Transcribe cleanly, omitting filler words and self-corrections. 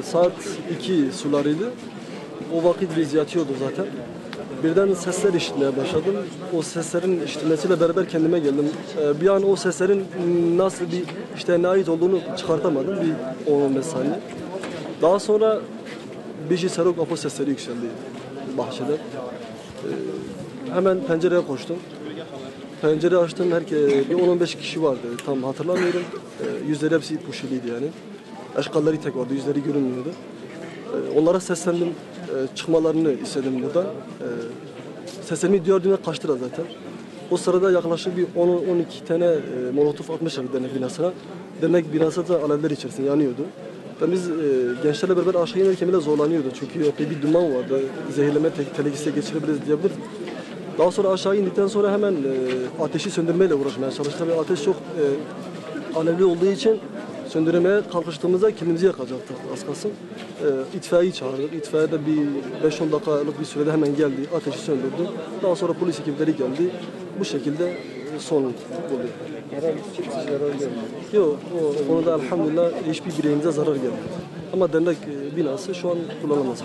saat 2 sularıydı. O vakit biz yatıyordu zaten. Birden sesler işitmeye başladım. O seslerin işitilmesiyle beraber kendime geldim. Bir an o seslerin nasıl bir işte ne ait olduğunu çıkartamadım bir 10-15 saniye. Daha sonra Biji Serok Apo sesleri yükseldi bahçede. Hemen pencereye koştum. Pencere açtım, bir 10-15 kişi vardı. Tam hatırlamıyorum. Yüzleri hepsi puşiliydi yani. Eşkalları tek vardı, yüzleri görünmüyordu. Onlara seslendim, çıkmalarını istedim buradan. Sesimi duyduğumda kaçtılar zaten. O sırada yaklaşık bir 10-12 tane molotof atmışlar dernek binasına. Dernek binası da alevler içerisinde yanıyordu. Biz gençlerle beraber aşağı inerken bile zorlanıyordu. Çünkü epey bir duman vardı. Zehirleme tehlikesi geçirebiliriz diyebilir. Daha sonra aşağı indikten sonra hemen ateşi söndürmeyle uğraşmaya çalıştık. Ateş çok alevli olduğu için söndürmeye kalkıştığımızda kendimizi yakacaktık az kalsın. İtfaiyeyi çağırdık. İtfaiye de bir 5-10 dakikalık bir sürede hemen geldi. Ateşi söndürdü. Daha sonra polis ekipleri geldi. Bu şekilde son buldu. Zarar gelmedi. Yok, o konuda elhamdülillah hiçbir bireyimize zarar gelmedi. Ama dernek binası şu an kullanılamaz.